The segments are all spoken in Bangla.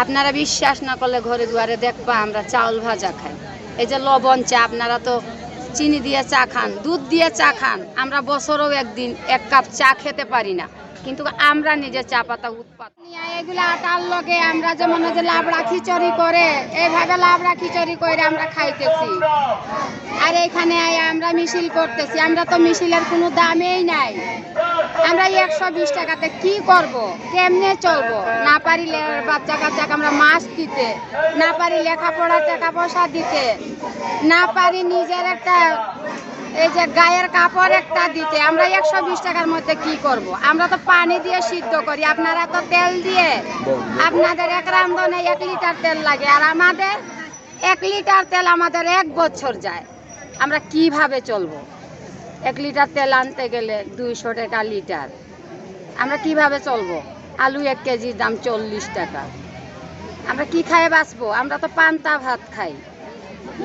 আপনারা বিশ্বাস না করলে ঘরে দুয়ারে দেখবা আমরা চাউল ভাজা খাই। এই যে লবণ চা, আপনারা তো চিনি দিয়ে চা খান, দুধ দিয়ে চা খান, আমরা বছরেও একদিন এক কাপ চা খেতে পারি না, কিন্তু আমরা নিজে চা পাতা উৎপাদন এগুলো আটার লগে আমরা যেমন যে লাবড়া খিচুড়ি করে এইভাবে লাবড়া খিচুড়ি করে আমরা খাইতেছি। আর এখানে আমরা মিছিল করতেছি, আমরা তো মিছিলের কোনো দামেই নাই। আমরা 120 টাকাতে কি করব, কেমনে চলবো? না পারি বাচ্চা কাচ্চাকে আমরা মাছ দিতে, না পারি লেখাপড়া টাকা পয়সা দিতে, না পারি নিজের একটা এই যে গায়ের কাপড় একটা দিতে। আমরা 120 টাকার মধ্যে কি করব? আমরা তো পানি দিয়ে সিদ্ধ করি, আপনারা তো তেল দিয়ে। আপনাদের এক রান্ধনে 1 লিটার তেল লাগে, আর আমাদের 1 লিটার তেল আমাদের 1 বছর যায়। আমরা কিভাবে চলবো? 1 লিটার তেল আনতে গেলে 200 টাকা লিটার। আমরা কিভাবে চলবো? আলু 1 কেজির দাম 40 টাকা। আমরা কি খায়ে বাঁচবো? আমরা তো পান্তা ভাত খাই,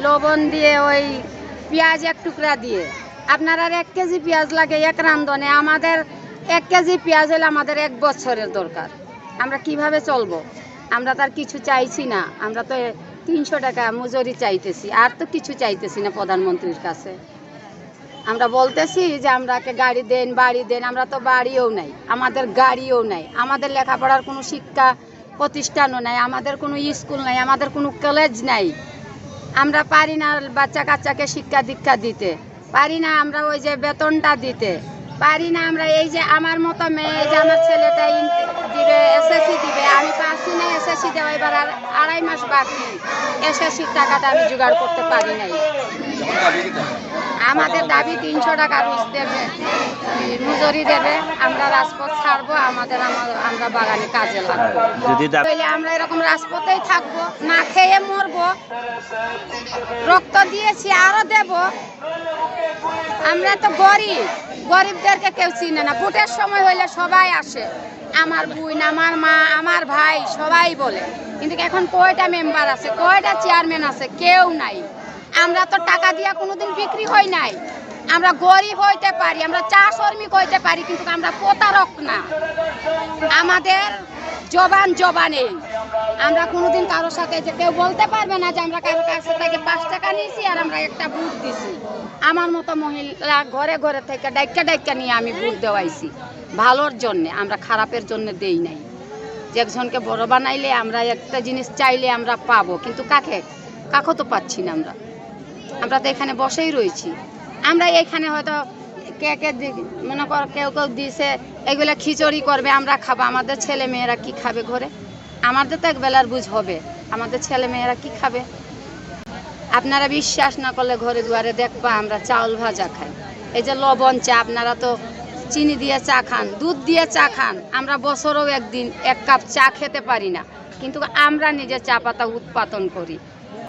লবণ দিয়ে, ওই পেঁয়াজ 1 টুকরা দিয়ে। আপনার আর 1 কেজি পেঁয়াজ লাগে এক রান্ধনে, আমাদের 1 কেজি পেঁয়াজ হলে আমাদের 1 বছরের দরকার। আমরা কিভাবে চলবো? আমরা তার কিছু চাইছি না, আমরা তো 300 টাকা মজুরি চাইতেছি, আর তো কিছু চাইতেছি না প্রধানমন্ত্রীর কাছে। আমরা বলতেছি যে আমরাকে গাড়ি দেন, বাড়ি দেন, আমরা তো বাড়িও নাই, আমাদের গাড়িও নাই, আমাদের লেখাপড়ার কোনো শিক্ষা প্রতিষ্ঠানও নাই, আমাদের কোনো স্কুল নাই, আমাদের কোনো কলেজ নাই। আমরা পারি না বাচ্চা কাচ্চাকে শিক্ষা দীক্ষা দিতে, পারি না আমরা ওই যে বেতনটা দিতে পারি না। আমরা এই যে আমার মতো মেয়ে, এই যে আমার ছেলেটা দিবে, এসএসসি দিবে, আমি পারছি না এসএসসি দেওয়া, এবার আর 2.5 মাস বাকি, এসএসসির টাকাটা আমি জোগাড় করতে পারি নাই। আমাদের দাবি 300 টাকা রোজ দেবে, মজুরি দেবে, আমরা রাজপথ ছাড়বো, আমরা বাগানে কাজে লাগবো। আমরা এরকম রাজপথেই থাকবো, না খেয়ে মরবো, রক্ত দিয়েছি আরো দেব। আমরা তো গরিবদেরকে কেউ চিনে না। ভোটের সময় হইলে সবাই আসে, আমার বোন, আমার মা, আমার ভাই, সবাই বলে, কিন্তু এখন কয়টা মেম্বার আছে, কয়টা চেয়ারম্যান আছে? কেউ নাই। আমরা তো টাকা দিয়া কোনোদিন বিক্রি হই নাই। আমরা গরিব হইতে পারি, আমরা চা শ্রমিক হইতে পারি, কিন্তু আমরা প্রতারক না। আমাদের জবানে আমরা কোনোদিন কারোর সাথে যে কেউ বলতে পারবে না যে আমরা কারোর কাছে থেকে 5 টাকা নিয়েছি আর আমরা একটা ভোট দিছি। আমার মতো মহিলা ঘরে ঘরে থেকে ডাইকা নিয়ে আমি ভোট দেওয়াইছি ভালোর জন্যে, আমরা খারাপের জন্য দেই নাই। যে একজনকে বড় বানাইলে আমরা একটা জিনিস চাইলে আমরা পাবো, কিন্তু কাকে তো পাচ্ছি না। আমরা তো এখানে বসেই রয়েছি। আমরা এখানে হয়তো কে মনে কর কেউ দিছে এগুলা খিচুড়ি করবে, আমরা খাবো, আমাদের ছেলে মেয়েরা কি খাবে ঘরে? আমাদের তো একবেলার বুঝ হবে, আমাদের ছেলে মেয়েরা কি খাবে? আপনারা বিশ্বাস না করলে ঘরে দুয়ারে দেখবা আমরা চাউল ভাজা খাই। এই যে লবণ চা, আপনারা তো চিনি দিয়ে চা খান, দুধ দিয়ে চা খান, আমরা বছরেও একদিন 1 কাপ চা খেতে পারি না, কিন্তু আমরা নিজে চা পাতা উৎপাদন করি,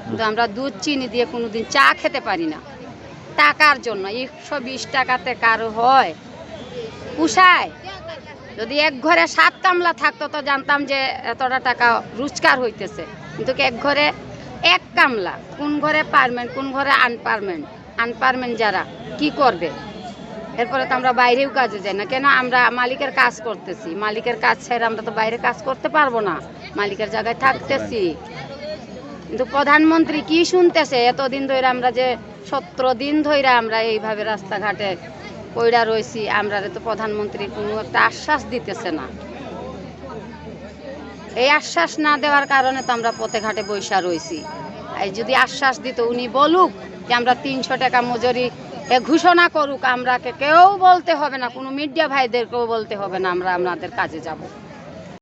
কিন্তু আমরা দুধ চিনি দিয়ে কোনোদিন চা খেতে পারি না। টাকার জন্য 120 টাকাতে কারো হয় পুষায়? যদি এক ঘরে 7 কামলা থাকতো তো জানতাম যে এতটা টাকা রোজগার হইতেছে, কিন্তু এক ঘরে 1 কামলা, কোন ঘরে পারমেন্ট, কোন ঘরে আনপারমেন্ট যারা কি করবে? এরপরে তো আমরা বাইরেও কাজে যাই না কেন? আমরা মালিকের কাজ করতেছি, মালিকের কাজ ছেড়ে আমরা তো বাইরে কাজ করতে পারবো না, মালিকের জায়গায় থাকতেছি। কিন্তু প্রধানমন্ত্রী কি শুনতেছে? এতদিন ধরে আমরা যে 17 দিন ধরে আমরা এইভাবে রাস্তাঘাটে পইড়া রয়েছি, আমরা তো প্রধানমন্ত্রী কোনো একটা আশ্বাস দিতেছে না। এই আশ্বাস না দেওয়ার কারণে তো আমরা পথে ঘাটে বৈশা রয়েছি। এই যদি আশ্বাস দিত, উনি বলুক যে আমরা 300 টাকা মজুরি ঘোষণা করুক, আমরা কেউ বলতে হবে না, কোনো মিডিয়া ভাইদেরকেও বলতে হবে না, আমরা আপনাদের কাজে যাব।